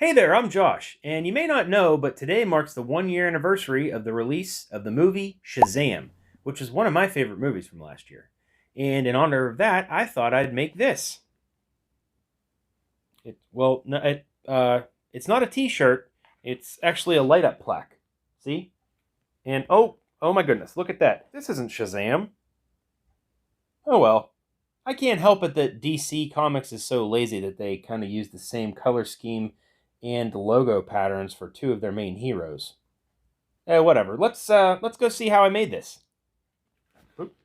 Hey there, I'm Josh, and you may not know, but today marks the 1 year anniversary of the release of the movie Shazam, which is one of my favorite movies from last year. And in honor of that, I thought I'd make this. It's not a T-shirt. It's actually a light-up plaque. See? And oh my goodness, look at that. This isn't Shazam. Oh well. I can't help it that DC Comics is so lazy that they kind of use the same color scheme and logo patterns for two of their main heroes. Whatever. Let's go see how I made this. Oop.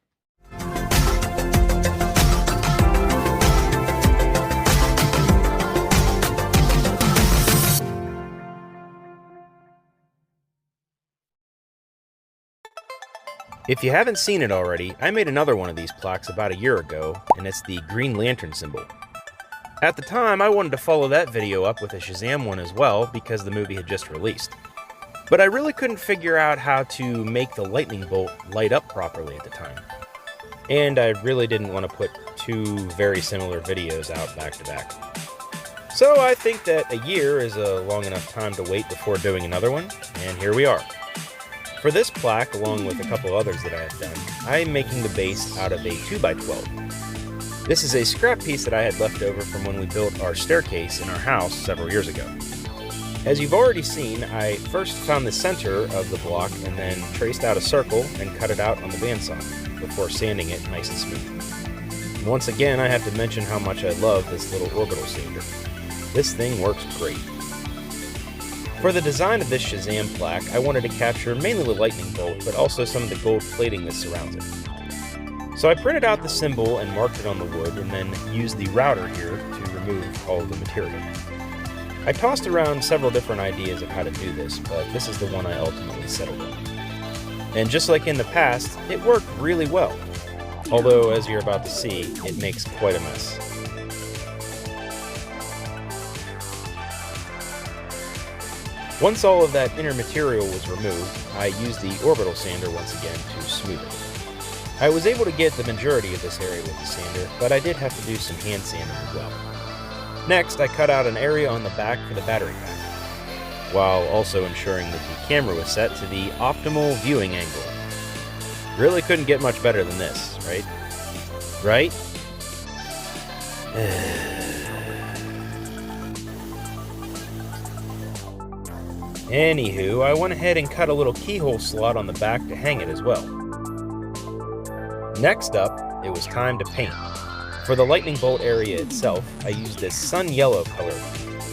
If you haven't seen it already, I made another one of these plaques about a year ago, and it's the Green Lantern symbol. At the time, I wanted to follow that video up with a Shazam one as well, because the movie had just released. But I really couldn't figure out how to make the lightning bolt light up properly at the time. And I really didn't want to put two very similar videos out back to back. So I think that a year is a long enough time to wait before doing another one, and here we are. For this plaque, along with a couple others that I have done, I'm making the base out of a 2x12. This is a scrap piece that I had left over from when we built our staircase in our house several years ago. As you've already seen, I first found the center of the block and then traced out a circle and cut it out on the bandsaw before sanding it nice and smooth. And once again, I have to mention how much I love this little orbital sander. This thing works great. For the design of this Shazam plaque, I wanted to capture mainly the lightning bolt, but also some of the gold plating that surrounds it. So I printed out the symbol and marked it on the wood, and then used the router here to remove all of the material. I tossed around several different ideas of how to do this, but this is the one I ultimately settled on. And just like in the past, it worked really well. Although, as you're about to see, it makes quite a mess. Once all of that inner material was removed, I used the orbital sander once again to smooth it. I was able to get the majority of this area with the sander, but I did have to do some hand sanding as well. Next, I cut out an area on the back for the battery pack, while also ensuring that the camera was set to the optimal viewing angle. Really couldn't get much better than this, right? Right? Anywho, I went ahead and cut a little keyhole slot on the back to hang it as well. Next up, it was time to paint. For the lightning bolt area itself, I used this sun yellow color.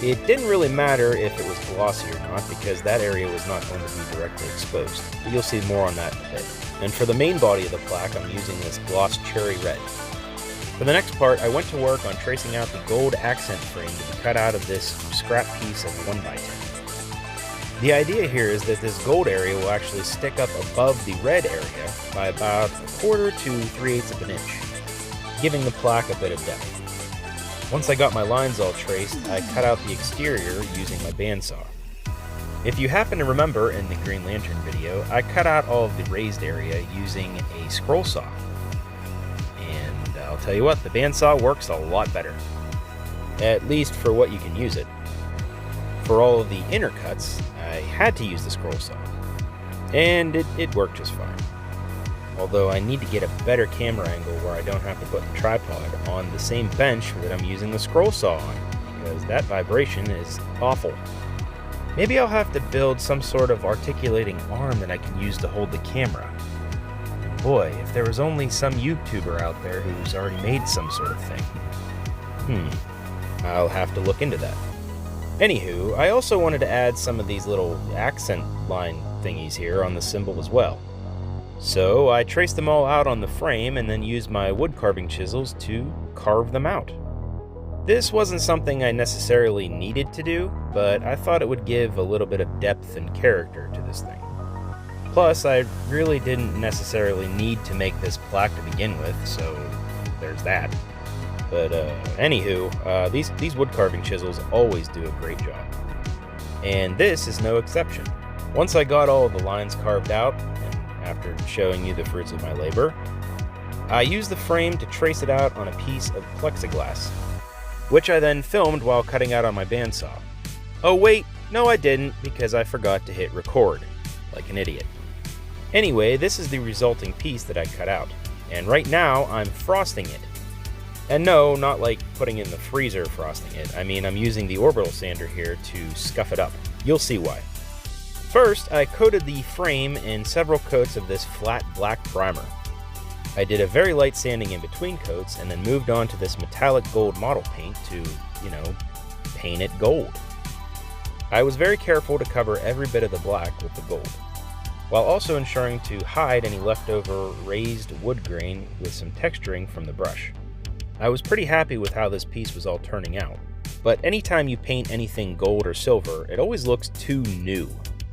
It didn't really matter if it was glossy or not, because that area was not going to be directly exposed. But you'll see more on that in a bit. And for the main body of the plaque, I'm using this gloss cherry red. For the next part, I went to work on tracing out the gold accent frame to be cut out of this scrap piece of 1x10. The idea here is that this gold area will actually stick up above the red area by about 1/4 to 3/8 of an inch, giving the plaque a bit of depth. Once I got my lines all traced, I cut out the exterior using my bandsaw. If you happen to remember in the Green Lantern video, I cut out all of the raised area using a scroll saw. And I'll tell you what, the bandsaw works a lot better. At least for what you can use it. For all of the inner cuts, I had to use the scroll saw, and it worked just fine. Although I need to get a better camera angle where I don't have to put the tripod on the same bench that I'm using the scroll saw on, because that vibration is awful. Maybe I'll have to build some sort of articulating arm that I can use to hold the camera. Boy, if there was only some YouTuber out there who's already made some sort of thing. I'll have to look into that. Anywho, I also wanted to add some of these little accent line thingies here on the symbol as well. So I traced them all out on the frame and then used my wood carving chisels to carve them out. This wasn't something I necessarily needed to do, but I thought it would give a little bit of depth and character to this thing. Plus, I really didn't necessarily need to make this plaque to begin with, so there's that. But anywho, these wood carving chisels always do a great job. And this is no exception. Once I got all of the lines carved out, and after showing you the fruits of my labor, I used the frame to trace it out on a piece of plexiglass, which I then filmed while cutting out on my bandsaw. Oh wait, no I didn't, because I forgot to hit record, like an idiot. Anyway, this is the resulting piece that I cut out, and right now I'm frosting it. And no, not like putting in the freezer frosting it, I mean I'm using the orbital sander here to scuff it up. You'll see why. First, I coated the frame in several coats of this flat black primer. I did a very light sanding in between coats and then moved on to this metallic gold model paint to, paint it gold. I was very careful to cover every bit of the black with the gold, while also ensuring to hide any leftover raised wood grain with some texturing from the brush. I was pretty happy with how this piece was all turning out, but anytime you paint anything gold or silver, it always looks too new.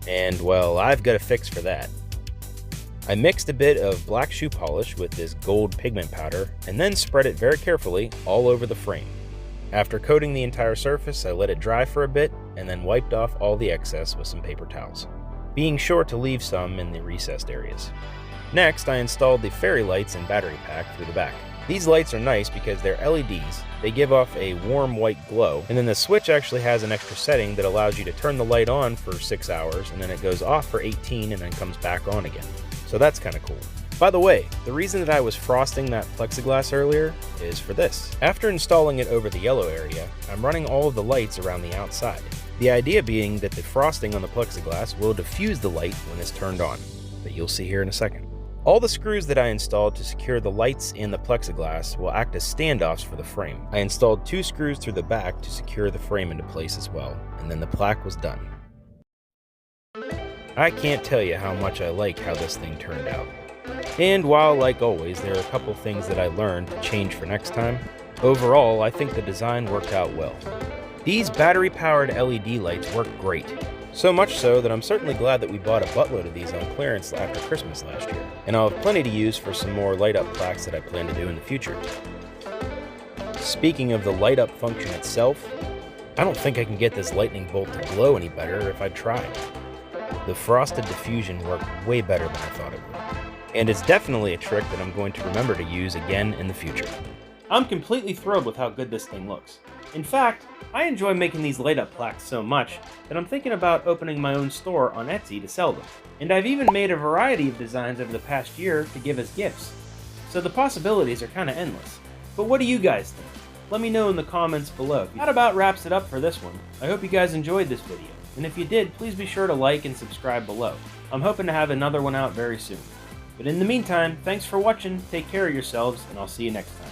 And well, I've got a fix for that. I mixed a bit of black shoe polish with this gold pigment powder and then spread it very carefully all over the frame. After coating the entire surface, I let it dry for a bit and then wiped off all the excess with some paper towels, being sure to leave some in the recessed areas. Next, I installed the fairy lights and battery pack through the back. These lights are nice because they're LEDs, they give off a warm white glow, and then the switch actually has an extra setting that allows you to turn the light on for 6 hours and then it goes off for 18 and then comes back on again. So that's kind of cool. By the way, the reason that I was frosting that plexiglass earlier is for this. After installing it over the yellow area, I'm running all of the lights around the outside. The idea being that the frosting on the plexiglass will diffuse the light when it's turned on, but you'll see here in a second. All the screws that I installed to secure the lights and the plexiglass will act as standoffs for the frame. I installed 2 screws through the back to secure the frame into place as well, and then the plaque was done. I can't tell you how much I like how this thing turned out. And while, like always, there are a couple things that I learned to change for next time, overall I think the design worked out well. These battery-powered LED lights work great. So much so that I'm certainly glad that we bought a buttload of these on clearance after Christmas last year, and I'll have plenty to use for some more light-up plaques that I plan to do in the future. Speaking of the light-up function itself, I don't think I can get this lightning bolt to glow any better if I tried. The frosted diffusion worked way better than I thought it would, and it's definitely a trick that I'm going to remember to use again in the future. I'm completely thrilled with how good this thing looks. In fact, I enjoy making these light-up plaques so much that I'm thinking about opening my own store on Etsy to sell them. And I've even made a variety of designs over the past year to give as gifts. So the possibilities are kind of endless. But what do you guys think? Let me know in the comments below. That about wraps it up for this one. I hope you guys enjoyed this video. And if you did, please be sure to like and subscribe below. I'm hoping to have another one out very soon. But in the meantime, thanks for watching, take care of yourselves, and I'll see you next time.